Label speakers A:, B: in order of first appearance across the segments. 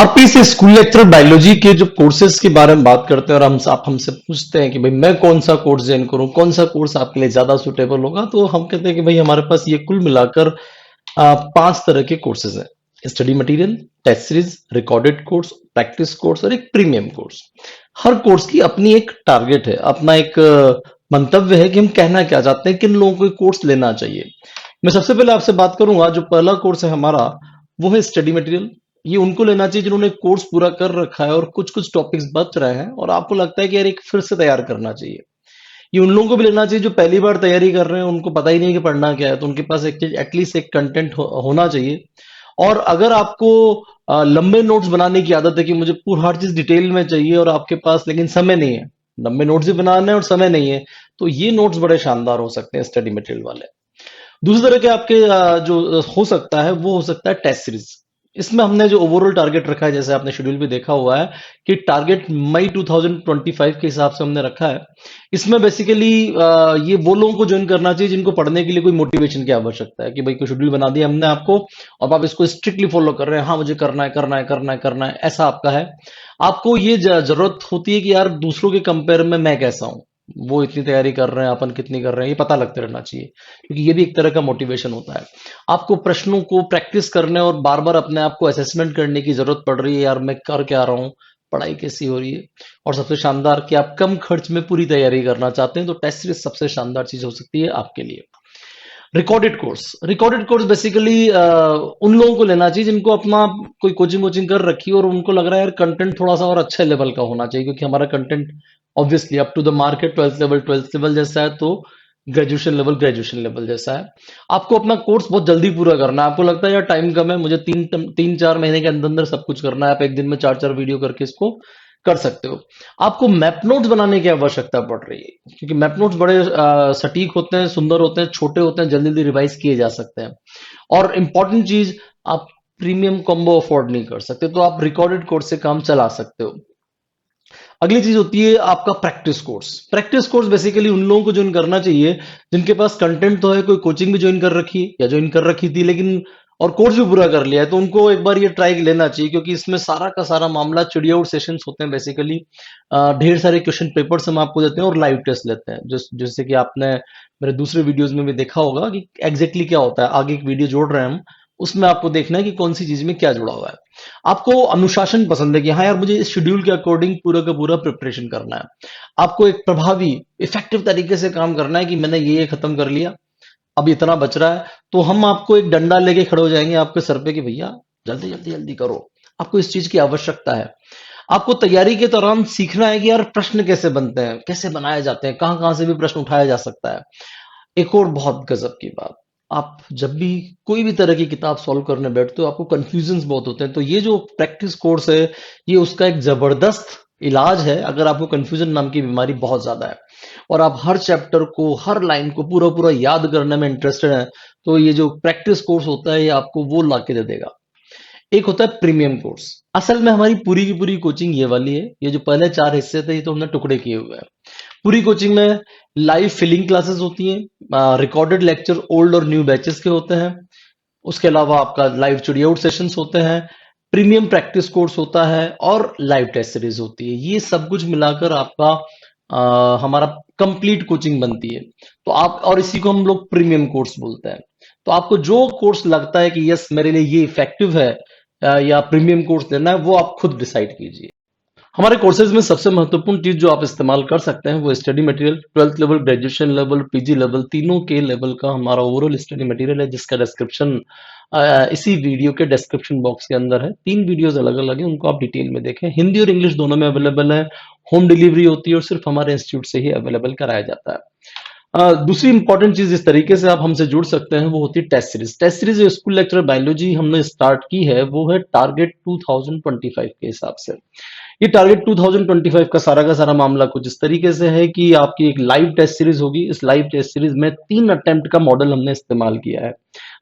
A: आप इस school lecture biology के जो कोर्सेज के बारे में बात करते हैं और आप हमसे पूछते हैं कि भाई मैं कौन सा कोर्स ज्वाइन करूं, कौन सा कोर्स आपके लिए ज्यादा सुटेबल होगा, तो हम कहते हैं कि भाई हमारे पास ये कुल मिलाकर 5 तरह के कोर्सेज हैं। Study material, test series, recorded course, practice course और एक प्रीमियम कोर्स। हर कोर्स की अपनी एक टारगेट है, अपना एक मंतव्य है कि हम कहना क्या चाहते हैं, किन लोगों को कोर्स लेना चाहिए। मैं सबसे पहले आपसे बात करूंगा, जो पहला कोर्स है हमारा वो है स्टडी मटेरियल। ये उनको लेना चाहिए जिन्होंने कोर्स पूरा कर रखा है और कुछ कुछ टॉपिक्स बच रहे हैं और आपको लगता है कि यार एक फिर से तैयार करना चाहिए। ये उन लोगों को भी लेना चाहिए जो पहली बार तैयारी कर रहे हैं, उनको पता ही नहीं कि पढ़ना क्या है, तो उनके पास एक एटलीस्ट एक कंटेंट होना चाहिए। और अगर आपको लंबे नोट्स बनाने की आदत है कि मुझे पूरी हर चीज डिटेल में चाहिए और आपके पास लेकिन समय नहीं है, लंबे नोट्स भी बनाने हैं और समय नहीं है, तो ये नोट्स बड़े शानदार हो सकते हैं स्टडी मटेरियल वाले। दूसरी तरह के आपके जो हो सकता है वो हो सकता है टेस्ट सीरीज। इसमें हमने जो ओवरऑल टारगेट रखा है, जैसे आपने शेड्यूल भी देखा हुआ है कि टारगेट मई 2025 के हिसाब से हमने रखा है। इसमें बेसिकली ये वो लोगों को ज्वाइन करना चाहिए जिनको पढ़ने के लिए कोई मोटिवेशन की आवश्यकता है, कि भाई कोई शेड्यूल बना दिया हमने आपको और आप इसको स्ट्रिक्टली फॉलो कर रहे हैं, हाँ मुझे करना है करना है करना है करना है, ऐसा आपका है। आपको ये जरूरत होती है कि यार दूसरों के कंपेयर में मैं कैसा हूं, वो इतनी तैयारी कर रहे हैं, अपन कितनी कर रहे हैं, ये पता लगते रहना चाहिए, क्योंकि ये भी एक तरह का मोटिवेशन होता है। आपको प्रश्नों को प्रैक्टिस करने और बार बार अपने आप को असेसमेंट करने की जरूरत पड़ रही है, यार मैं कर क्या रहा हूँ, पढ़ाई कैसी हो रही है। और सबसे शानदार कि आप कम खर्च में पूरी तैयारी करना चाहते हैं, तो टेस्ट सीरीज सबसे शानदार चीज हो सकती है आपके लिए। रिकॉर्डेड कोर्स बेसिकली उन लोगों को लेना चाहिए जिनको अपना कोई कोचिंग कोचिंग कर रखी है और उनको लग रहा है यार कंटेंट थोड़ा सा और अच्छे लेवल का होना चाहिए, क्योंकि हमारा content obviously up to the market twelfth level जैसा है, तो ग्रेजुएशन लेवल जैसा है। आपको अपना कोर्स बहुत जल्दी पूरा करना है, आपको लगता है यार टाइम कम है, मुझे 3-4 महीने के अंदर अंदर सब कुछ करना है, आप एक दिन में 4-4 वीडियो करके इसको कर सकते हो। आपको मैप नोट्स बनाने की आवश्यकता पड़ रही है, क्योंकि मैप नोट्स बड़े सटीक होते हैं, सुंदर होते हैं, छोटे होते हैं, जल्दी जल्दी रिवाइज किए जा सकते हैं। और इंपॉर्टेंट चीज, आप प्रीमियम कॉम्बो अफोर्ड नहीं कर सकते, तो आप रिकॉर्डेड कोर्स से काम चला सकते हो। अगली चीज होती है आपका प्रैक्टिस कोर्स बेसिकली उन लोगों को ज्वाइन करना चाहिए जिनके पास कंटेंट तो है, कोई कोचिंग भी ज्वाइन कर रखी है या ज्वाइन कर रखी थी लेकिन और कोर्स भी पूरा कर लिया है, तो उनको एक बार ये ट्राई लेना चाहिए, क्योंकि इसमें सारा का सारा मामला चिड़िया आउट सेशंस होते हैं बेसिकली। ढेर सारे क्वेश्चन पेपर्स हम आपको देते हैं और लाइव टेस्ट लेते हैं, जैसे कि आपने मेरे दूसरे वीडियोस में भी देखा होगा कि एग्जैक्टली क्या होता है। आगे एक वीडियो जोड़ रहे हैं हम, उसमें आपको देखना है कि कौन सी चीज में क्या जुड़ा हुआ है। आपको अनुशासन पसंद है कि हाँ यार मुझे इस शेड्यूल के अकॉर्डिंग पूरा का पूरा प्रिपरेशन करना है। आपको एक प्रभावी इफेक्टिव तरीके से काम करना है कि मैंने ये खत्म कर लिया, अब इतना बच रहा है, तो हम आपको एक डंडा लेके खड़े हो जाएंगे आपके सर पे कि भैया जल्दी जल्दी जल्दी करो। आपको इस चीज की आवश्यकता है। आपको तैयारी के दौरान सीखना है कि यार प्रश्न कैसे बनते हैं, कैसे बनाए जाते हैं, कहां कहां से भी प्रश्न उठाया जा सकता है। एक और बहुत गजब की बात, आप जब भी कोई भी तरह की किताब सॉल्व करने बैठते हो आपको कंफ्यूजन्स बहुत होते हैं, तो ये जो प्रैक्टिस कोर्स है ये उसका एक जबरदस्त इलाज है। अगर आपको कंफ्यूजन नाम की बीमारी बहुत ज्यादा है और आप हर चैप्टर को हर लाइन को पूरा पूरा याद करने में इंटरेस्टेड हैं, तो ये जो प्रैक्टिस कोर्स होता है ये आपको वो ला के दे देगा। एक होता है प्रीमियम कोर्स। असल में हमारी पूरी की पूरी कोचिंग ये वाली है, ये जो पहले 4 हिस्से थे ये तो हमने टुकड़े किए हुए हैं। पूरी कोचिंग में लाइव फिलिंग क्लासेस होती हैं, रिकॉर्डेड लेक्चर ओल्ड और न्यू बैचेस के होते हैं, उसके अलावा आपका लाइव चिड़िया आउट सेशंस होते हैं, प्रीमियम प्रैक्टिस कोर्स होता है और लाइव टेस्ट सीरीज होती है। ये सब कुछ मिलाकर आपका हमारा कंप्लीट कोचिंग बनती है। तो आप, और इसी को हम लोग प्रीमियम कोर्स बोलते हैं। तो आपको जो कोर्स लगता है कि यस मेरे लिए ये इफेक्टिव है या प्रीमियम कोर्स लेना है, वो आप खुद डिसाइड कीजिए। हमारे कोर्सेज में सबसे महत्वपूर्ण चीज जो आप इस्तेमाल कर सकते हैं वो study material, twelfth level, graduation level, PG level, तीनों के लेवल का हमारा ओवरऑल स्टडी मटेरियल है, जिसका डिस्क्रिप्शन इसी वीडियो के डिस्क्रिप्शन बॉक्स के अंदर है। 3 वीडियोस अलग अलग हैं, उनको आप डिटेल में देखें। हिंदी और इंग्लिश दोनों में अवेलेबल है, होम डिलीवरी होती है और सिर्फ हमारे इंस्टीट्यूट से ही अवेलेबल कराया जाता है। दूसरी इंपॉर्टेंट चीज इस तरीके से आप हमसे जुड़ सकते हैं वो होती है टेस्ट सीरीज। टेस्ट सीरीज जो स्कूल लेक्चर बायोलॉजी हमने स्टार्ट की है वो है टारगेट 2025 के हिसाब से। ये टारगेट 2025 का सारा मामला कुछ इस तरीके से है कि आपकी एक लाइव टेस्ट सीरीज होगी। इस लाइव टेस्ट सीरीज में 3 अटेम्प्ट का मॉडल हमने इस्तेमाल किया है।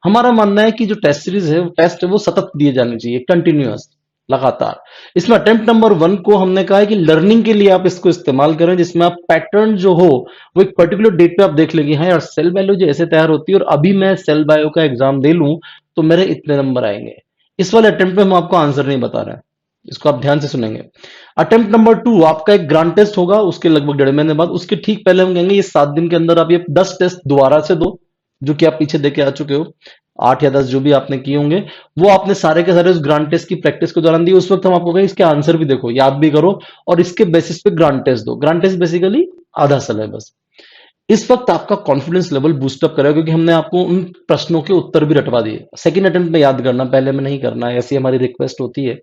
A: हमारा मानना है कि जो टेस्ट सीरीज है, टेस्ट है, वो सतत दिए जाने चाहिए, कंटिन्यूअस, लगातार। इसमें अटेम्प्ट नंबर 1 को हमने कहा है कि लर्निंग के लिए आप इसको इस्तेमाल करें, जिसमें आप पैटर्न जो हो वो एक पर्टिकुलर डेट पे आप देख लेंगे, हाँ यार सेल बायोलॉजी ऐसे तैयार होती है और अभी मैं सेल बायो का एग्जाम दे लूं तो मेरे इतने नंबर आएंगे। इस वाले अटेम्प्ट में हम आपको आंसर नहीं बता रहे हैं, इसको आप ध्यान से सुनेंगे। अटेम्प्ट नंबर 2 आपका एक ग्रांड टेस्ट होगा, उसके लगभग 1.5 महीने बाद। उसके ठीक पहले हम कहेंगे ये 7 दिन के अंदर आप ये 10 टेस्ट दोबारा से दो, जो कि आप पीछे दे के आ चुके हो, 8 या 10 जो भी आपने किए होंगे, वो आपने सारे के सारे उस ग्रांड टेस्ट की प्रैक्टिस के दौरान दिए। उस वक्त हम आपको कहें इसके आंसर भी देखो, याद भी करो, और इसके बेसिस पे ग्रांड टेस्ट दो। ग्रांड टेस्ट बेसिकली आधा सिलेबस। इस वक्त आपका कॉन्फिडेंस लेवल बूस्टअप करेगा, क्योंकि हमने आपको उन प्रश्नों के उत्तर भी रटवा दिए। सेकंड अटेम्प्ट में याद करना, पहले में नहीं करना है, ऐसी हमारी रिक्वेस्ट होती है।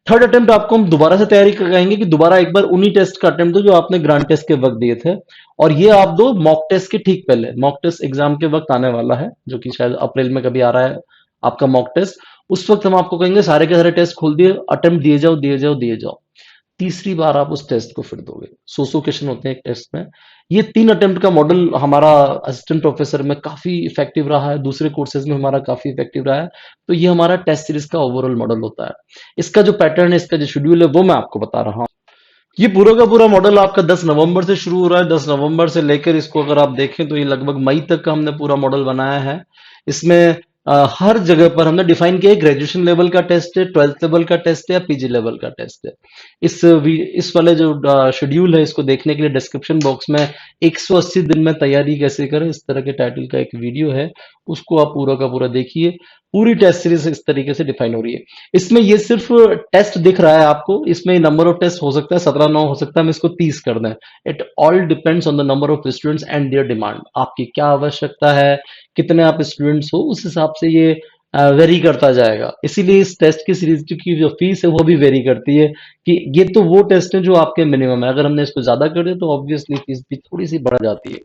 A: थर्ड अटेम्प्ट आपको हम दोबारा से तैयारी कहेंगे कि दोबारा एक बार उन्हीं टेस्ट का अटेम्प्ट दो जो आपने ग्रांड टेस्ट के वक्त दिए थे, और ये आप दो मॉक टेस्ट के ठीक पहले। मॉक टेस्ट एग्जाम के वक्त आने वाला है, जो कि शायद अप्रैल में कभी आ रहा है आपका मॉक टेस्ट। उस वक्त हम आपको कहेंगे सारे के सारे टेस्ट खोल दिए, अटेम्प्ट दिए जाओ दिए जाओ दिए जाओ। तीसरी बार आप उस टेस्ट को फिर दोगे। 100 क्वेश्चन होते हैं एक टेस्ट में। ये 3 अटेम्प्ट का मॉडल हमारा असिस्टेंट प्रोफेसर में काफी इफेक्टिव रहा है, दूसरे कोर्सेज में हमारा काफी इफेक्टिव रहा है। तो ये हमारा टेस्ट सीरीज का ओवरऑल मॉडल होता है। इसका जो पैटर्न है, इसका जो शेड्यूल है, वो मैं आपको बता रहा हूँ। ये पूरा का पूरा मॉडल आपका 10 नवंबर से शुरू हो रहा है। 10 नवंबर से लेकर इसको अगर आप देखें तो ये लगभग मई तक का हमने पूरा मॉडल बनाया है। इसमें हर जगह पर हमने डिफाइन किया है, ग्रेजुएशन लेवल का टेस्ट है, 12th लेवल का टेस्ट है, या पीजी लेवल का टेस्ट है। इस वाले जो शेड्यूल है, इसको देखने के लिए डिस्क्रिप्शन बॉक्स में 180 दिन में तैयारी कैसे करें, इस तरह के टाइटल का एक वीडियो है, उसको आप पूरा का पूरा देखिए। पूरी टेस्ट सीरीज इस तरीके से डिफाइन हो रही है। इसमें ये सिर्फ टेस्ट दिख रहा है आपको, इसमें नंबर ऑफ टेस्ट हो सकता है 17 9 हो सकता है, हम इसको 30 कर दें। It all depends on the number of students and their demand. आपकी क्या आवश्यकता है, कितने आप स्टूडेंट्स हो, उस हिसाब से ये वेरी करता जाएगा। इसीलिए इस टेस्ट की सीरीज की जो फीस है वो भी वेरी करती है, कि ये तो वो टेस्ट है जो आपके मिनिमम है, अगर हमने इसको ज्यादा कर दिया तो ऑब्वियसली फीस भी थोड़ी सी बढ़ जाती है।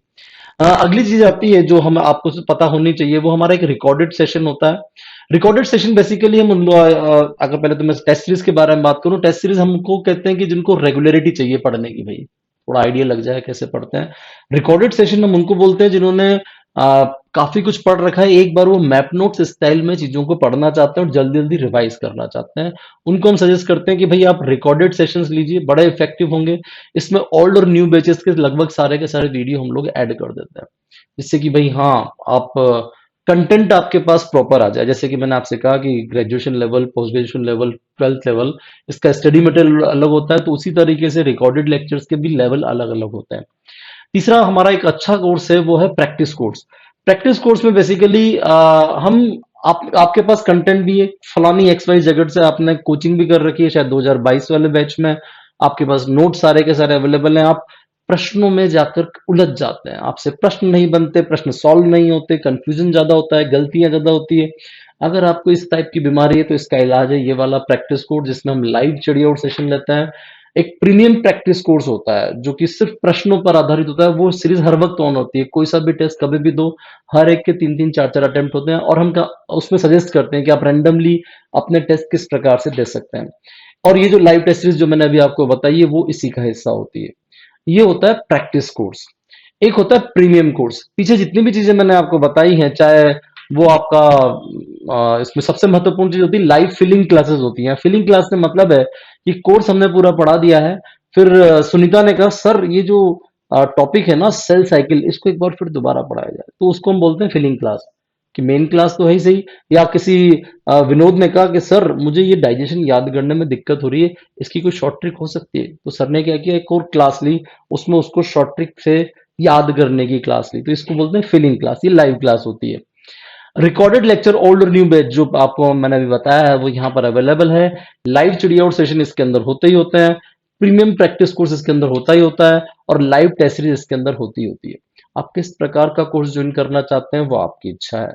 A: अगली चीज आती है जो हम आपको पता होनी चाहिए, वो हमारा एक रिकॉर्डेड सेशन होता है। रिकॉर्डेड सेशन बेसिकली हम अगर पहले तो मैं टेस्ट सीरीज के बारे में बात करूं, टेस्ट सीरीज हमको कहते हैं कि जिनको रेगुलरिटी चाहिए पढ़ने की, भाई थोड़ा आइडिया लग जाए कैसे पढ़ते हैं। रिकॉर्डेड सेशन हम उनको बोलते हैं जिन्होंने काफी कुछ पढ़ रखा है, एक बार वो मैप नोट्स स्टाइल में चीजों को पढ़ना चाहते हैं और जल्दी जल्दी रिवाइज करना चाहते हैं। उनको हम सजेस्ट करते हैं कि भाई आप रिकॉर्डेड सेशंस लीजिए, बड़े इफेक्टिव होंगे। इसमें ओल्ड और न्यू बैचेस के लगभग सारे के सारे वीडियो हम लोग ऐड कर देते हैं, जिससे कि भाई हाँ, आप कंटेंट आपके पास प्रॉपर आ जाए। जैसे कि मैंने आपसे कहा कि graduation level, post graduation level, 12th level, इसका स्टडी मटेरियल अलग होता है, तो उसी तरीके से रिकॉर्डेड लेक्चर्स के भी लेवल अलग अलग होते हैं। तीसरा हमारा एक अच्छा कोर्स है, वो है प्रैक्टिस कोर्स। प्रैक्टिस कोर्स में बेसिकली हम आपके पास कंटेंट भी है, फलानी एक्स वाई जगह से आपने कोचिंग भी कर रखी है, शायद 2022 वाले बैच में आपके पास नोट सारे के सारे अवेलेबल हैं। आप प्रश्नों में जाकर उलझ जाते हैं, आपसे प्रश्न नहीं बनते, प्रश्न सॉल्व नहीं होते, कंफ्यूजन ज्यादा होता है, गलतियां ज्यादा होती है। अगर आपको इस टाइप की बीमारी है तो इसका इलाज है ये वाला प्रैक्टिस कोर्स, जिसमें हम लाइव चिड़िया और सेशन लेते हैं। एक प्रीमियम प्रैक्टिस कोर्स होता है जो कि सिर्फ प्रश्नों पर आधारित होता है। वो सीरीज हर वक्त ऑन होती है, कोई सा भी टेस्ट कभी भी दो, हर एक के 3 3 4 4 अटेम्प्ट होते हैं, और हम उसमें सजेस्ट करते हैं कि आप रैंडमली अपने टेस्ट किस प्रकार से दे सकते हैं। और ये जो लाइव टेस्ट सीरीज जो मैंने अभी आपको बताई है, वो इसी का हिस्सा होती है। ये होता है प्रैक्टिस कोर्स। एक होता है प्रीमियम कोर्स। पीछे जितनी भी चीजें मैंने आपको बताई हैं, चाहे वो आपका इसमें सबसे महत्वपूर्ण चीज होती है लाइव फिलिंग क्लासेस होती हैं। फिलिंग क्लास से मतलब है कि कोर्स हमने पूरा पढ़ा दिया है, फिर सुनीता ने कहा सर ये जो टॉपिक है ना सेल साइकिल, इसको एक बार फिर दोबारा पढ़ाया जाए, तो उसको हम बोलते हैं फिलिंग क्लास। कि मेन क्लास तो है ही सही। या किसी विनोद ने कहा कि सर मुझे ये डाइजेशन याद करने में दिक्कत हो रही है, इसकी कोई शॉर्ट ट्रिक हो सकती है, तो सर ने क्या किया, एक और क्लास ली, उसमें उसको शॉर्ट ट्रिक से याद करने की क्लास ली, तो इसको बोलते हैं फिलिंग क्लास। ये लाइव क्लास होती है। रिकॉर्डेड लेक्चर ओल्ड और न्यू बैच जो आपको मैंने अभी बताया है, वो यहाँ पर अवेलेबल है। लाइव चिड़िया और सेशन इसके अंदर होते ही होते हैं, प्रीमियम प्रैक्टिस कोर्स इसके अंदर होता ही होता है, और लाइव टेस्ट सीरीज इसके अंदर होती ही होती है। आप किस प्रकार का कोर्स ज्वाइन करना चाहते हैं वो आपकी इच्छा है।